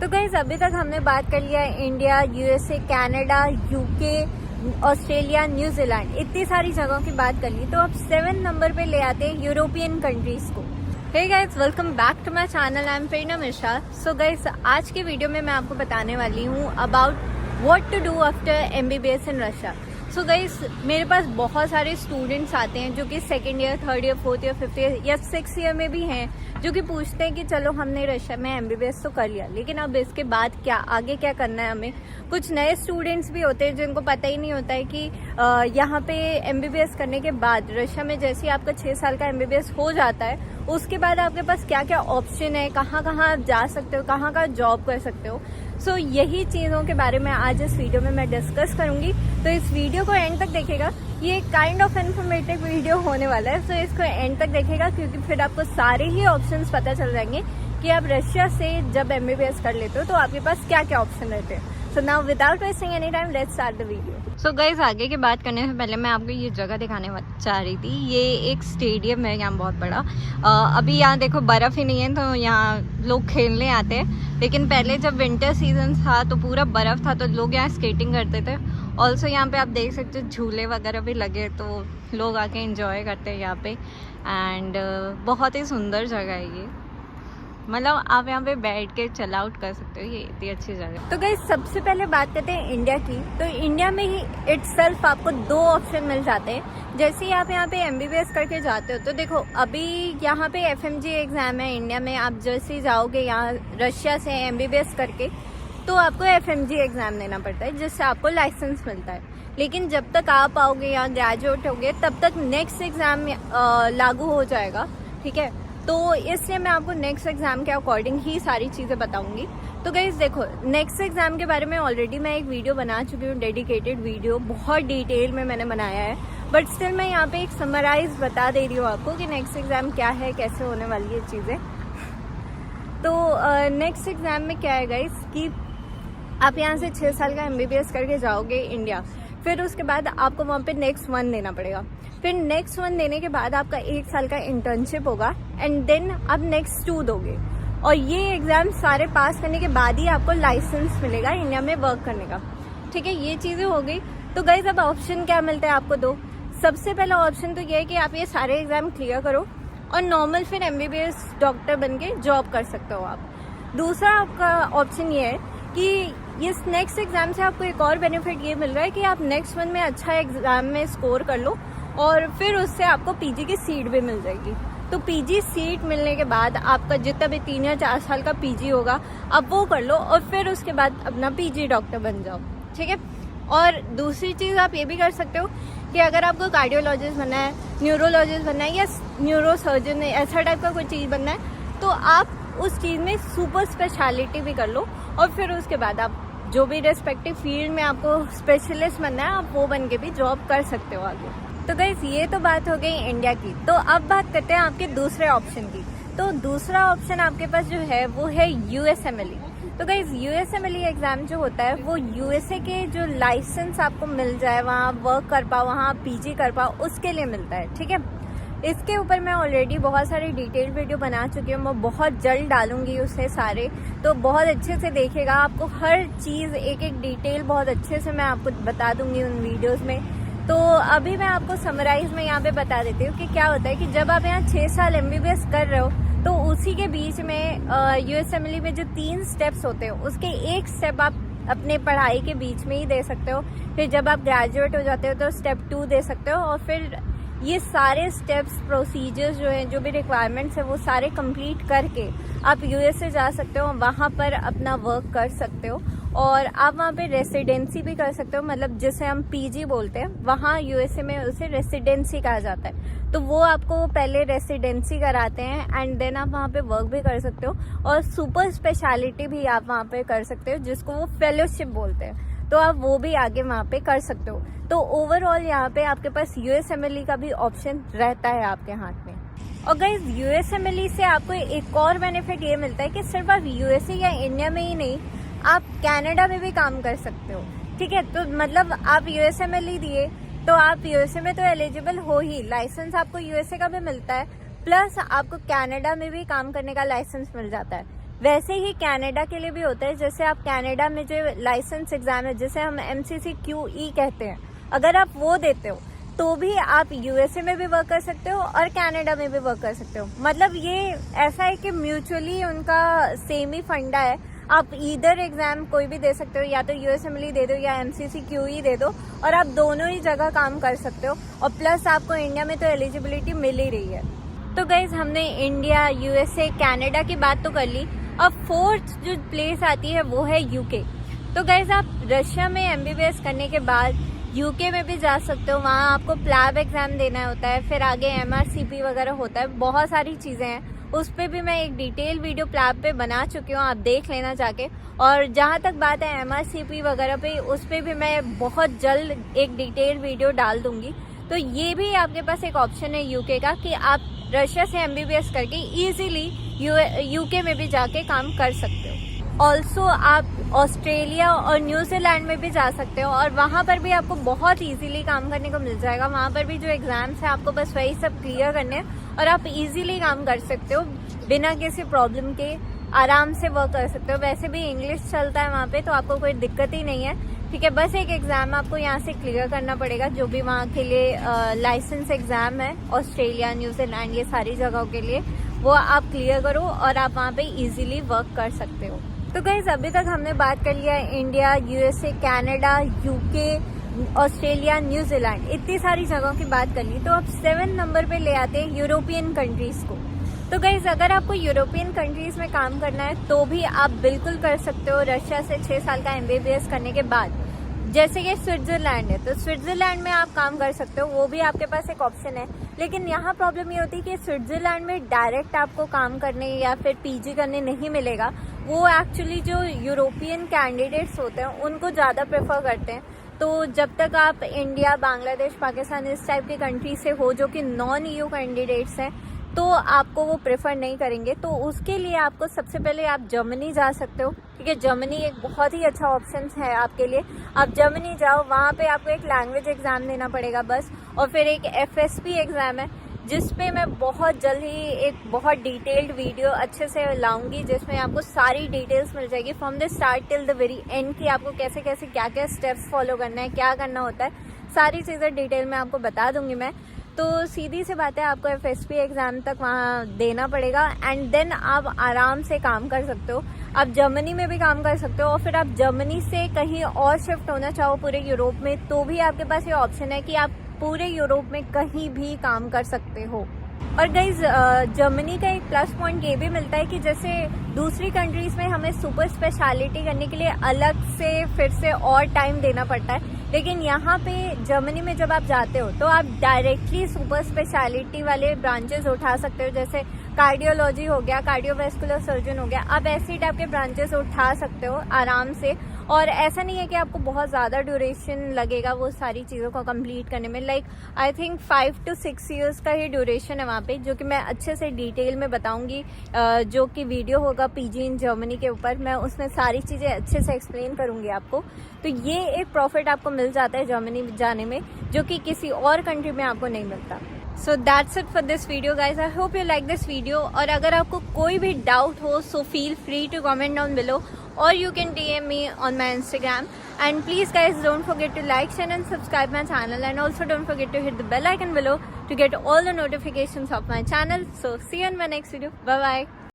तो गाइस अभी तक हमने बात कर लिया India, USA, Canada, UK, Australia, New Zealand, इतनी सारी जगहों की बात कर ली। तो अब 7 नंबर पे ले आते हैं यूरोपियन कंट्रीज को। Hey guys, welcome back to my channel. I am Prerna Mishra. So guys, आज के वीडियो में मैं आपको बताने वाली हूँ about what to do after MBBS in Russia. So guys, मेरे पास बहुत सारे स्टूडेंट्स आते हैं जो कि 2nd year, 3rd year, 4th year, 5th year या 6th ईयर में भी हैं, जो कि पूछते हैं कि चलो हमने रशिया में एमबीबीएस तो कर लिया, लेकिन अब इसके बाद क्या, आगे क्या करना है हमें। कुछ नए स्टूडेंट्स भी होते हैं जिनको पता ही नहीं होता है कि यहाँ पे एमबीबीएस करने के बाद रशिया में जैसे ही आपका 6 साल का एमबीबीएस हो जाता है, उसके बाद आपके पास क्या क्या ऑप्शन है, कहाँ कहाँ आप जा सकते हो, कहाँ कहाँ जॉब कर सकते हो। सो यही चीज़ों के बारे में आज इस वीडियो में मैं डिस्कस करूंगी। तो इस वीडियो को एंड तक देखिएगा, ये काइंड ऑफ इन्फॉर्मेटिव वीडियो होने वाला है। सो इसको एंड तक देखिएगा क्योंकि फिर आपको सारे ही ऑप्शंस पता चल जाएंगे कि आप रशिया से जब एमबीबीएस कर लेते हो तो आपके पास क्या क्या ऑप्शन रहते हैं। So now without wasting any time, let's start the video. So guys, आगे की बात करने से पहले मैं आपको ये जगह दिखाने चाह रही थी। ये एक स्टेडियम है यहाँ बहुत बड़ा। अभी यहाँ देखो बर्फ़ ही नहीं है तो यहाँ लोग खेलने आते हैं, लेकिन पहले जब विंटर सीजन था तो पूरा बर्फ़ था तो लोग यहाँ स्केटिंग करते थे। ऑल्सो यहाँ पे आप देख सकते हो झूले वगैरह भी लगे, तो लोग आके एंजॉय करते हैं यहाँ पे। एंड बहुत ही सुंदर जगह है ये, मतलब आप यहाँ पे बैठ के चल आउट कर सकते हो, ये इतनी अच्छी जगह। तो गाइस, सबसे पहले बात करते हैं इंडिया की। तो इंडिया में ही इटसेल्फ आपको 2 ऑप्शन मिल जाते हैं। जैसे ही आप यहाँ पे एमबीबीएस करके जाते हो तो देखो, अभी यहाँ पे एफएमजी एग्जाम है इंडिया में। आप जैसे ही जाओगे यहाँ रशिया से एमबीबीएस करके तो आपको एफएमजी एग्जाम देना पड़ता है, जिससे आपको लाइसेंस मिलता है। लेकिन जब तक आप आओगे यहाँ ग्रेजुएट होगे तब तक नेक्स्ट एग्जाम लागू हो जाएगा, ठीक है। तो इसलिए मैं आपको नेक्स्ट एग्जाम के अकॉर्डिंग ही सारी चीज़ें बताऊंगी। तो गाइस देखो, नेक्स्ट एग्जाम के बारे में ऑलरेडी मैं एक वीडियो बना चुकी हूँ, डेडिकेटेड वीडियो, बहुत डिटेल में मैंने बनाया है। बट स्टिल मैं यहाँ पे एक समराइज बता दे रही हूँ आपको कि नेक्स्ट एग्जाम क्या है, कैसे होने वाली है चीज़ें। तो नेक्स्ट एग्जाम में क्या है गाइस कि आप यहाँ से 6 साल का एमबीबीएस करके जाओगे इंडिया, फिर उसके बाद आपको वहाँ पे नेक्स्ट 1 देना पड़ेगा। फिर नेक्स्ट 1 देने के बाद आपका 1 साल का इंटर्नशिप होगा एंड देन आप नेक्स्ट 2 दोगे। और ये एग्जाम सारे पास करने के बाद ही आपको लाइसेंस मिलेगा इंडिया में वर्क करने का, ठीक है। ये चीज़ें हो गई। तो गाइस, अब ऑप्शन क्या मिलता है आपको 2। सबसे पहला ऑप्शन तो ये है कि आप ये सारे एग्जाम क्लियर करो और नॉर्मल फिर एमबीबीएस डॉक्टर बन के जॉब कर सकते हो आप। दूसरा आपका ऑप्शन ये है कि इस नेक्स्ट एग्जाम से आपको एक और बेनिफिट ये मिल रहा है कि आप नेक्स्ट 1 में अच्छा एग्जाम में स्कोर कर लो और फिर उससे आपको पीजी की सीट भी मिल जाएगी। तो पीजी सीट मिलने के बाद आपका जितना भी 3 या 4 साल का पीजी होगा आप वो कर लो और फिर उसके बाद अपना पीजी डॉक्टर बन जाओ, ठीक है। और दूसरी चीज़ आप ये भी कर सकते हो कि अगर आपको कार्डियोलॉजिस्ट बनना है, न्यूरोलॉजिस्ट बनना है या न्यूरो सर्जन, ऐसा टाइप का कोई चीज़ बनना है, तो आप उस चीज़ में सुपर स्पेशलिटी भी कर लो और फिर उसके बाद आप जो भी रेस्पेक्टिव फील्ड में आपको स्पेशलिस्ट बनना है आप वो बन के भी जॉब कर सकते हो आगे। तो गाइस, ये तो बात हो गई इंडिया की। तो अब बात करते हैं आपके दूसरे ऑप्शन की। तो दूसरा ऑप्शन आपके पास जो है वो है यूएसएमएलई। तो गाइस, यूएसएमएलई एग्जाम जो होता है वो यूएसए के जो लाइसेंस आपको मिल जाए, वहाँ वर्क कर पाओ, वहाँ पीजी कर पाओ, उसके लिए मिलता है, ठीक है। इसके ऊपर मैं ऑलरेडी बहुत सारे डिटेल वीडियो बना चुकी हूँ, मैं बहुत जल्द डालूंगी उसे सारे। तो बहुत अच्छे से देखिएगा, आपको हर चीज़ एक एक डिटेल बहुत अच्छे से मैं आपको बता दूंगी उन वीडियोस में। तो अभी मैं आपको समराइज में यहाँ पे बता देती हूँ कि क्या होता है कि जब आप यहाँ 6 साल एमबीबीएस कर रहे हो तो उसी के बीच में यूएसएमएलई में जो 3 स्टेप्स होते हैं उसके एक स्टेप आप अपने पढ़ाई के बीच में ही दे सकते हो। फिर जब आप ग्रेजुएट हो जाते हो तो स्टेप 2 दे सकते हो और फिर ये सारे स्टेप्स, प्रोसीजर्स जो हैं, जो भी रिक्वायरमेंट्स है वो सारे कंप्लीट करके आप यूएसए जा सकते हो, वहाँ पर अपना वर्क कर सकते हो और आप वहाँ पे रेसिडेंसी भी कर सकते हो। मतलब जिसे हम पीजी बोलते हैं, वहाँ यूएसए में उसे रेसिडेंसी कहा जाता है। तो वो आपको पहले रेसिडेंसी कराते हैं एंड देन आप वहाँ पे वर्क भी कर सकते हो और सुपर स्पेशलिटी भी आप वहाँ पे कर सकते हो, जिसको वो फेलोशिप बोलते हैं। तो आप वो भी आगे वहाँ पे कर सकते हो। तो ओवरऑल यहाँ पे आपके पास यूएसएमएलई का भी ऑप्शन रहता है आपके हाथ में। और गाइस, यूएसएमएलई से आपको एक और बेनिफिट ये मिलता है कि सिर्फ आप यूएसए या इंडिया में ही नहीं, आप कनाडा में भी काम कर सकते हो, ठीक है। तो मतलब आप यूएसएमएलई दिए तो आप यूएसए में तो एलिजिबल हो ही, लाइसेंस आपको यूएसए का भी मिलता है, प्लस आपको कनाडा में भी काम करने का लाइसेंस मिल जाता है। वैसे ही कनाडा के लिए भी होता है। जैसे आप कनाडा में जो लाइसेंस एग्जाम है, जिसे हम MCCQE कहते हैं, अगर आप वो देते हो तो भी आप USA में भी वर्क कर सकते हो और कनाडा में भी वर्क कर सकते हो। मतलब ये ऐसा है कि म्यूचुअली उनका सेम ही फंडा है। आप ईदर एग्जाम कोई भी दे सकते हो, या तो USMLE दे दो या MCCQE दे दो, और आप दोनों ही जगह काम कर सकते हो। और प्लस आपको इंडिया में तो एलिजिबिलिटी मिल ही रही है। तो गाइज हमने इंडिया, USA, कनाडा की बात तो कर ली। अब फोर्थ जो प्लेस आती है वो है UK। तो गाइज आप रशिया में MBBS करने के बाद UK में भी जा सकते हो। वहाँ आपको प्लैब एग्जाम देना होता है, फिर आगे MRCP वगैरह होता है, बहुत सारी चीज़ें हैं। उस पर भी मैं एक डिटेल वीडियो प्लैब पे बना चुकी हूँ, आप देख लेना जाके। और जहाँ तक बात है MRCP वगैरह पे, उस पर भी मैं बहुत जल्द एक डिटेल वीडियो डाल दूंगी। तो ये भी आपके पास एक ऑप्शन है UK का कि आप रशिया से MBBS करके ईजिली UK में भी जाके काम कर सकते हो। ऑल्सो आप ऑस्ट्रेलिया और न्यूजीलैंड में भी जा सकते हो, और वहाँ पर भी आपको बहुत इजीली काम करने को मिल जाएगा। वहाँ पर भी जो एग्जाम्स है आपको बस वही सब क्लियर करने हैं और आप इजीली काम कर सकते हो बिना किसी प्रॉब्लम के, आराम से वर्क कर सकते हो। वैसे भी इंग्लिश चलता है वहाँ पे, तो आपको कोई दिक्कत ही नहीं है। ठीक है, बस एक एग्जाम आपको यहाँ से क्लियर करना पड़ेगा, जो भी वहाँ के लिए लाइसेंस एग्जाम है, ऑस्ट्रेलिया, न्यूजीलैंड, ये सारी जगहों के लिए, वो आप क्लियर करो और आप वहाँ पे इजीली वर्क कर सकते हो। तो गाइस अभी तक हमने बात कर लिया है India, USA, Canada, UK, Australia, New Zealand, इतनी सारी जगहों की बात कर ली। तो अब 7 नंबर पे ले आते हैं यूरोपियन कंट्रीज को। तो गाइस अगर आपको यूरोपियन कंट्रीज में काम करना है तो भी आप बिल्कुल कर सकते हो रशिया से 6 साल का MBBS करने के बाद। जैसे कि स्विट्जरलैंड है, तो स्विट्जरलैंड में आप काम कर सकते हो, वो भी आपके पास एक ऑप्शन है। लेकिन यहाँ प्रॉब्लम ये होती है कि स्विट्जरलैंड में डायरेक्ट आपको काम करने या फिर PG करने नहीं मिलेगा। वो एक्चुअली जो यूरोपियन कैंडिडेट्स होते हैं उनको ज़्यादा प्रेफर करते हैं। तो जब तक आप इंडिया, बांग्लादेश, पाकिस्तान इस टाइप की कंट्री से हो जो कि नॉन EU कैंडिडेट्स हैं, तो आपको वो प्रेफर नहीं करेंगे। तो उसके लिए आपको सबसे पहले आप जर्मनी जा सकते हो। ठीक है, जर्मनी एक बहुत ही अच्छा ऑप्शन है आपके लिए। आप जर्मनी जाओ, वहाँ पे आपको एक लैंग्वेज एग्जाम देना पड़ेगा बस, और फिर एक FSP एग्जाम है, जिस पे मैं बहुत जल्द ही एक बहुत डिटेल्ड वीडियो अच्छे से लाऊंगी, जिसमें आपको सारी डिटेल्स मिल जाएगी from the start till the very and, कि आपको कैसे कैसे क्या क्या स्टेप्स फॉलो करना है, क्या करना होता है, सारी चीज़ें डिटेल में आपको बता दूंगी मैं। तो सीधी सी बात है, आपको FSP एग्जाम तक वहाँ देना पड़ेगा एंड देन आप आराम से काम कर सकते हो। आप जर्मनी में भी काम कर सकते हो, और फिर आप जर्मनी से कहीं और शिफ्ट होना चाहो पूरे यूरोप में, तो भी आपके पास ये ऑप्शन है कि आप पूरे यूरोप में कहीं भी काम कर सकते हो। और गाइज जर्मनी का एक प्लस पॉइंट ये भी मिलता है कि जैसे दूसरी कंट्रीज में हमें सुपर स्पेशलिटी करने के लिए अलग से फिर से और टाइम देना पड़ता है, लेकिन यहाँ पे जर्मनी में जब आप जाते हो तो आप डायरेक्टली सुपर स्पेशलिटी वाले ब्रांचेस उठा सकते हो। जैसे कार्डियोलॉजी हो गया, कार्डियोवैस्कुलर सर्जन हो गया, आप ऐसी टाइप के ब्रांचेस उठा सकते हो आराम से। और ऐसा नहीं है कि आपको बहुत ज़्यादा ड्यूरेशन लगेगा वो सारी चीज़ों को कंप्लीट करने में। Like I think 5 to 6 years का ही ड्यूरेशन है वहाँ पे, जो कि मैं अच्छे से डिटेल में बताऊंगी। जो कि वीडियो होगा PG इन जर्मनी के ऊपर, मैं उसमें सारी चीज़ें अच्छे से एक्सप्लेन करूंगी आपको। तो ये एक प्रॉफिट आपको मिल जाता है जर्मनी जाने में, जो कि किसी और कंट्री में आपको नहीं मिलता। So that's it for this video guys, I hope you like this video. और अगर आपको कोई भी डाउट हो so feel free to comment down below, or you can DM me on my Instagram. And please guys, don't forget to like, share and subscribe my channel, and also don't forget to hit the bell icon below to get all the notifications of my channel. So see you in my next video. Bye bye.